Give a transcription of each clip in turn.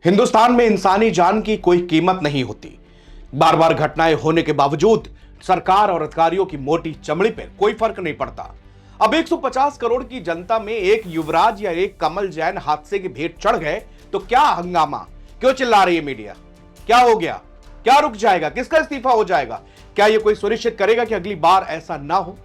हिंदुस्तान में इंसानी जान की कोई कीमत नहीं होती। बार बार घटनाएं होने के बावजूद सरकार और अधिकारियों की मोटी चमड़ी पर कोई फर्क नहीं पड़ता। अब 150 करोड़ की जनता में एक युवराज या एक कमल जैन हादसे की भेंट चढ़ गए तो क्या हंगामा, क्यों चिल्ला रही है मीडिया? क्या हो गया? क्या रुक जाएगा? किसका इस्तीफा हो जाएगा? क्या यह कोई सुनिश्चित करेगा कि अगली बार ऐसा ना हो?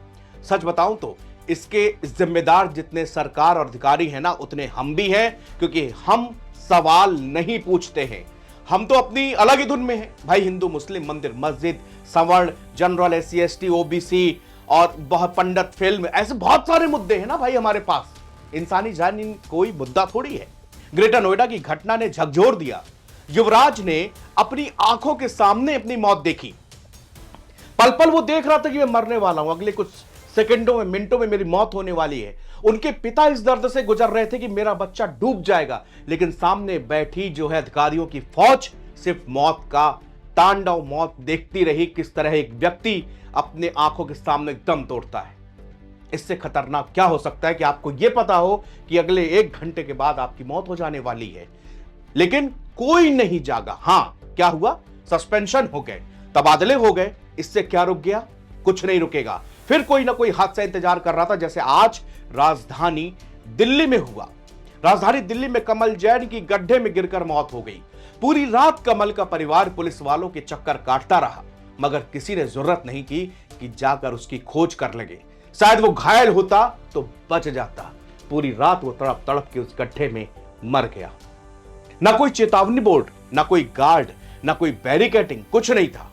सच बताऊं तो इसके जिम्मेदार जितने सरकार और अधिकारी हैं ना, उतने हम भी हैं, क्योंकि हम सवाल नहीं पूछते हैं। हम तो अपनी अलग ही धुन में हैं भाई। हिंदू मुस्लिम, मंदिर मस्जिद, सवर्ण, जनरल, SC ST OBC और बहुत पंडित, फिल्म, ऐसे बहुत सारे मुद्दे हैं ना भाई हमारे पास। इंसानी जान कोई मुद्दा थोड़ी है। ग्रेटर नोएडा की घटना ने झकझोर दिया। युवराज ने अपनी आंखों के सामने अपनी मौत देखी। पल पल वो देख रहा था कि मैं मरने वाला हूं, अगले कुछ सेकंडों में, मिनटों में मेरी मौत होने वाली है। उनके पिता इस दर्द से गुजर रहे थे कि मेरा बच्चा डूब जाएगा, लेकिन सामने बैठी जो है अधिकारियों की फौज सिर्फ मौत का तांडव, मौत देखती रही। किस तरह एक व्यक्ति अपने आंखों के सामने दम तोड़ता है। इससे खतरनाक क्या हो सकता है कि आपको यह पता हो कि अगले 1 घंटे के बाद आपकी मौत हो जाने वाली है, लेकिन कोई नहीं जागा। हां, क्या हुआ? सस्पेंशन हो गए, तबादले हो गए। इससे क्या रुक गया? कुछ नहीं रुकेगा। फिर कोई ना कोई हादसा इंतजार कर रहा था, जैसे आज राजधानी दिल्ली में हुआ। राजधानी दिल्ली में कमल जैन की गड्ढे में गिरकर मौत हो गई। पूरी रात कमल का परिवार पुलिस वालों के चक्कर काटता रहा, मगर किसी ने जरूरत नहीं की कि जाकर उसकी खोज कर लगे। शायद वो घायल होता तो बच जाता। पूरी रात वो तड़प तड़प के उस गड्ढे में मर गया। ना कोई चेतावनी बोर्ड, ना कोई गार्ड, ना कोई बैरिकेडिंग, कुछ नहीं था।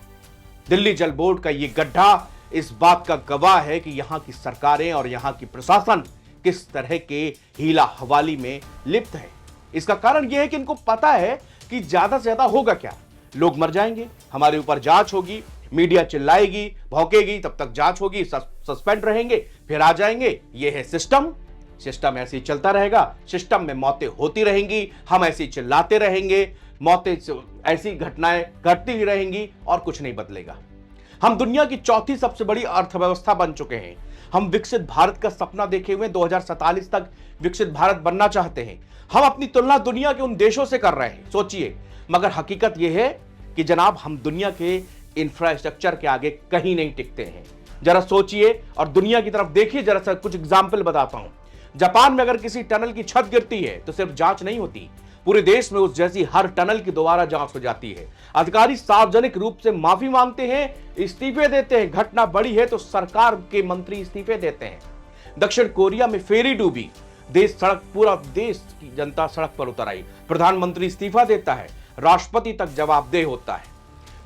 दिल्ली जल बोर्ड का ये गड्ढा इस बात का गवाह है कि यहां की सरकारें और यहां की प्रशासन किस तरह के हीला हवाली में लिप्त है। इसका कारण यह है कि इनको पता है कि ज्यादा से ज्यादा होगा क्या, लोग मर जाएंगे, हमारे ऊपर जांच होगी, मीडिया चिल्लाएगी, भौंकेगी, तब तक जांच होगी, सस्पेंड रहेंगे, फिर आ जाएंगे। यह है सिस्टम। सिस्टम ऐसे ही चलता रहेगा। सिस्टम में मौतें होती रहेंगी, हम ऐसे ही चिल्लाते रहेंगे, मौतें, ऐसी घटनाएं घटती ही रहेंगी और कुछ नहीं बदलेगा। हम दुनिया की चौथी सबसे बड़ी अर्थव्यवस्था बन चुके हैं। हम विकसित भारत का सपना देखे हुए 2047 तक विकसित भारत बनना चाहते हैं। हम अपनी तुलना दुनिया के उन देशों से कर रहे हैं, सोचिए। मगर हकीकत यह है कि जनाब, हम दुनिया के इंफ्रास्ट्रक्चर के आगे कहीं नहीं टिकते हैं। जरा सोचिए और दुनिया की तरफ देखिए। जरा सा कुछ एग्जाम्पल बताता हूं। जापान में अगर किसी टनल की छत गिरती है तो सिर्फ जांच नहीं होती, पूरे देश में उस जैसी हर टनल की दोबारा जांच हो जाती है। अधिकारी सार्वजनिक रूप से माफी मांगते हैं, इस्तीफे देते हैं। घटना बड़ी है तो सरकार के मंत्री इस्तीफे देते हैं। दक्षिण कोरिया में फेरी डूबी, पूरा देश की जनता सड़क पर उतर आई, प्रधानमंत्री इस्तीफा देता है, राष्ट्रपति तक जवाबदेह होता है।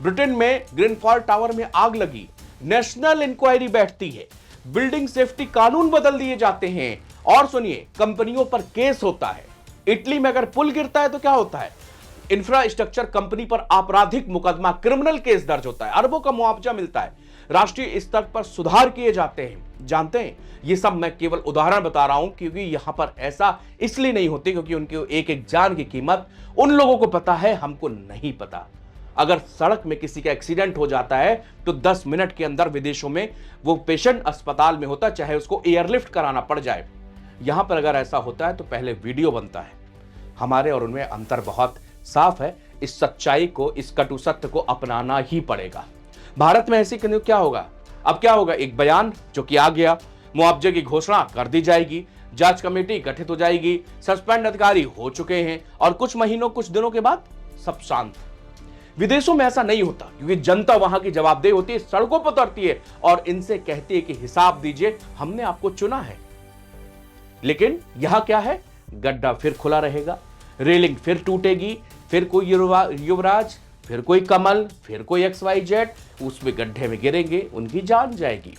ब्रिटेन में ग्रीनफॉल टावर में आग लगी, नेशनल इंक्वायरी बैठती है, बिल्डिंग सेफ्टी कानून बदल दिए जाते हैं और सुनिए, कंपनियों पर केस होता है। इटली में अगर पुल गिरता है तो क्या होता है? इंफ्रास्ट्रक्चर कंपनी पर आपराधिक मुकदमा, क्रिमिनल केस दर्ज होता है, अरबों का मुआवजा मिलता है, राष्ट्रीय स्तर पर सुधार किए जाते हैं। जानते हैं, ये सब मैं केवल उदाहरण बता रहा हूं, क्योंकि यहां पर ऐसा इसलिए नहीं होते क्योंकि उनकी एक एक जान की कीमत उन लोगों को पता है, हमको नहीं पता। अगर सड़क में किसी का एक्सीडेंट हो जाता है तो 10 मिनट के अंदर विदेशों में वो पेशेंट अस्पताल में होता, चाहे उसको एयरलिफ्ट कराना पड़ जाए। यहां पर अगर ऐसा होता है तो पहले वीडियो बनता है। हमारे और उनमें अंतर बहुत साफ है। इस सच्चाई को, इस कटु सत्य को अपनाना ही पड़ेगा। भारत में ऐसी क्या होगा? अब क्या होगा? एक बयान जो कि आ गया, मुआवजे की घोषणा कर दी जाएगी, जांच कमेटी गठित हो जाएगी, सस्पेंड अधिकारी हो चुके हैं और कुछ महीनों, कुछ दिनों के बाद सब शांत। विदेशों में ऐसा नहीं होता, क्योंकि जनता वहां की जवाबदेह होती है, सड़कों पर उतरती है और इनसे कहती है कि हिसाब दीजिए, हमने आपको चुना है। लेकिन यहां क्या है? गड्ढा फिर खुला रहेगा, रेलिंग फिर टूटेगी, फिर कोई युवराज, फिर कोई कमल, फिर कोई XYZ उसमें गड्ढे में गिरेंगे, उनकी जान जाएगी।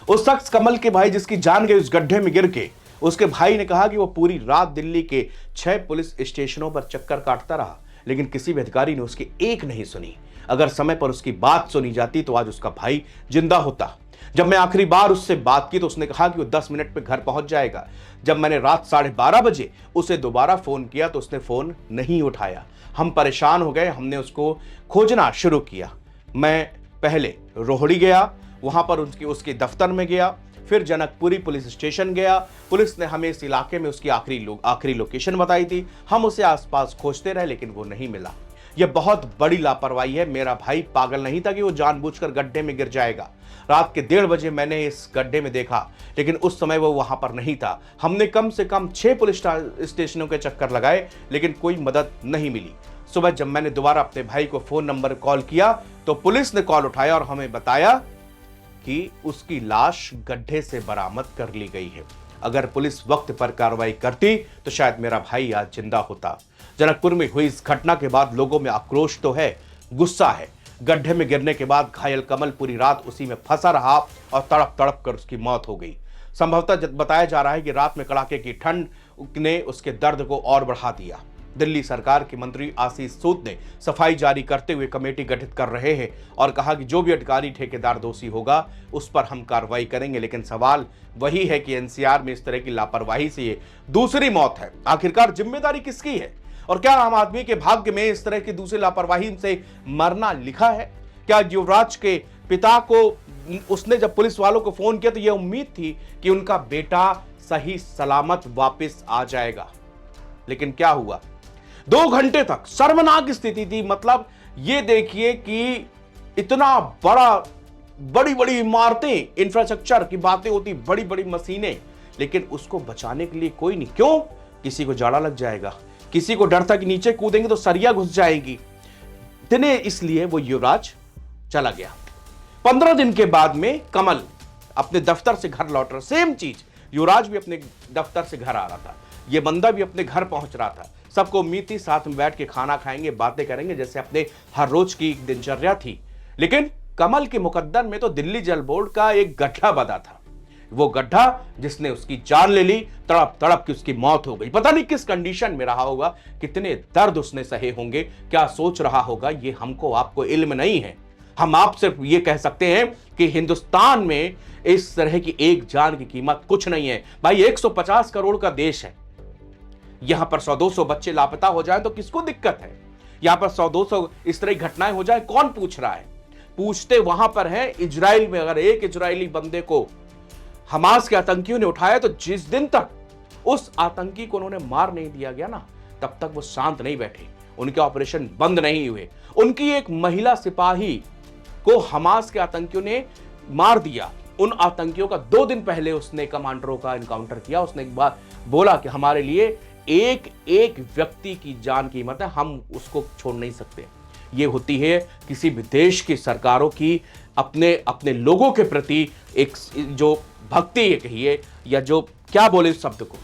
उस शख्स कमल के भाई जिसकी जान गई उस गड्ढे में गिर के, उसके भाई ने कहा कि वो पूरी रात दिल्ली के 6 पुलिस स्टेशनों पर चक्कर काटता रहा, लेकिन किसी भी अधिकारी ने उसकी एक नहीं सुनी। अगर समय पर उसकी बात सुनी जाती तो आज उसका भाई जिंदा होता। जब मैं आखिरी बार उससे बात की तो उसने कहा कि वो 10 मिनट में घर पहुंच जाएगा। जब मैंने रात 12:30 बजे उसे दोबारा फोन किया तो उसने फोन नहीं उठाया। हम परेशान हो गए, हमने उसको खोजना शुरू किया। मैं पहले रोहड़ी गया, वहां पर उसके दफ्तर में गया, फिर जनकपुरी पुलिस स्टेशन गया। पुलिस ने हमें इस इलाके में उसकी आखिरी लोकेशन बताई थी। हम उसे आसपास खोजते रहे लेकिन वो नहीं मिला। यह बहुत बड़ी लापरवाही है। मेरा भाई पागल नहीं था कि वो जानबूझकर गड्ढे में गिर जाएगा। रात के 1:30 बजे मैंने इस गड्ढे में देखा, लेकिन उस समय वो वहां पर नहीं था। हमने कम से कम 6 पुलिस स्टेशनों के चक्कर लगाए लेकिन कोई मदद नहीं मिली। सुबह जब मैंने दोबारा अपने भाई को फोन नंबर कॉल किया तो पुलिस ने कॉल उठाया और हमें बताया कि उसकी लाश गड्ढे से बरामद कर ली गई है। अगर पुलिस वक्त पर कार्रवाई करती तो शायद मेरा भाई आज जिंदा होता। जनकपुर में हुई इस घटना के बाद लोगों में आक्रोश तो है, गुस्सा है। गड्ढे में गिरने के बाद घायल कमल पूरी रात उसी में फंसा रहा और तड़प तड़प कर उसकी मौत हो गई। संभवतः बताया जा रहा है कि रात में कड़ाके की ठंड ने उसके दर्द को और बढ़ा दिया। दिल्ली सरकार के मंत्री आशीष सूद ने सफाई जारी करते हुए कमेटी गठित कर रहे हैं और कहा कि जो भी अधिकारी ठेकेदार दोषी होगा उस पर हम कार्रवाई करेंगे। लेकिन सवाल वही है कि एनसीआर में इस तरह की लापरवाही से ये दूसरी मौत है। आखिरकार जिम्मेदारी किसकी है? और क्या आम आदमी के भाग्य में इस तरह की दूसरी लापरवाही से मरना लिखा है? क्या युवराज के पिता को उसने जब पुलिस वालों को फोन किया तो यह उम्मीद थी कि उनका बेटा सही सलामत वापस आ जाएगा, लेकिन क्या हुआ? 2 घंटे तक शर्मनाक स्थिति थी। मतलब ये देखिए कि इतना बड़ी बड़ी इमारतें, इंफ्रास्ट्रक्चर की बातें होती, बड़ी बड़ी मशीनें, लेकिन उसको बचाने के लिए कोई नहीं। क्यों? किसी को जाड़ा लग जाएगा, किसी को डर था कि नीचे कूदेंगे तो सरिया घुस जाएगी। इतने इसलिए वो युवराज चला गया। 15 दिन के बाद में कमल अपने दफ्तर से घर लौट रहा। सेम चीज, युवराज भी अपने दफ्तर से घर आ रहा था, ये बंदा भी अपने घर पहुंच रहा था। सबको उम्मीद थी साथ में बैठ के खाना खाएंगे, बातें करेंगे, जैसे अपने हर रोज की दिनचर्या थी। लेकिन कमल के मुकद्दर में तो दिल्ली जल बोर्ड का एक गड्ढा बंधा था। वो गड्ढा जिसने उसकी जान ले ली, तड़प तड़प की उसकी मौत हो गई। पता नहीं किस कंडीशन में रहा होगा, कितने दर्द उसने सहे होंगे, क्या सोच रहा होगा, ये हमको आपको इल्म नहीं है। हम आप सिर्फ ये कह सकते हैं कि हिंदुस्तान में इस तरह की एक जान की कीमत कुछ नहीं है। भाई 150 करोड़ का देश है, यहां पर 100-200 बच्चे लापता हो जाए तो किसको दिक्कत है? यहां पर 100-200 इस तरह की घटनाएं हो जाए, कौन पूछ रहा है? पूछते वहां पर है इजराइल में। अगर एक इजरायली बंदे को हमास के आतंकियों ने उठाया तो जिस दिन तक उस आतंकी को उन्होंने मार नहीं दिया गया ना, तब तक वो शांत नहीं बैठे, उनके ऑपरेशन बंद नहीं हुए। उनकी एक महिला सिपाही को हमास के आतंकियों ने मार दिया। उन आतंकियों का 2 दिन पहले उसने कमांडरों का एनकाउंटर किया। उसने एक बार बोला कि हमारे लिए एक एक व्यक्ति की जान की कीमत है, हम उसको छोड़ नहीं सकते। ये होती है किसी भी देश की सरकारों की अपने लोगों के प्रति एक जो भक्ति है कहिए, या जो क्या बोले इस शब्द को,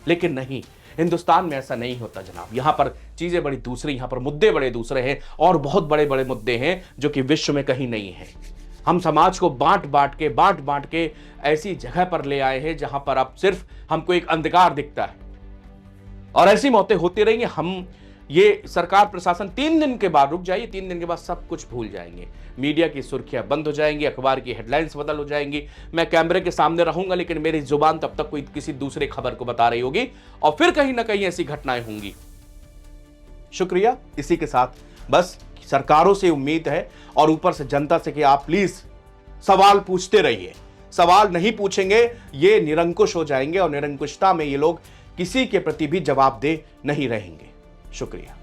लेकिन नहीं, हिंदुस्तान में ऐसा नहीं होता जनाब। यहां पर चीजें बड़ी दूसरी, यहां पर मुद्दे बड़े दूसरे हैं और बहुत बड़े बड़े मुद्दे हैं जो कि विश्व में कहीं नहीं है। हम समाज को बांट बांट के ऐसी जगह पर ले आए हैं जहां पर अब सिर्फ हमको एक अंधकार दिखता है और ऐसी मौतें होती रहेंगी। हम ये सरकार प्रशासन 3 दिन के बाद रुक जाइए, 3 दिन के बाद सब कुछ भूल जाएंगे। मीडिया की सुर्खियां बंद हो जाएंगी, अखबार की हेडलाइंस बदल हो जाएंगी। मैं कैमरे के सामने रहूंगा लेकिन मेरी जुबान तब तक कोई किसी दूसरे खबर को बता रही होगी और फिर कहीं ना कहीं ऐसी घटनाएं होंगी। शुक्रिया। इसी के साथ बस सरकारों से उम्मीद है और ऊपर से जनता से कि आप प्लीज सवाल पूछते रहिए। सवाल नहीं पूछेंगे ये निरंकुश हो जाएंगे और निरंकुशता में ये लोग किसी के प्रति भी जवाबदेह नहीं रहेंगे। शुक्रिया।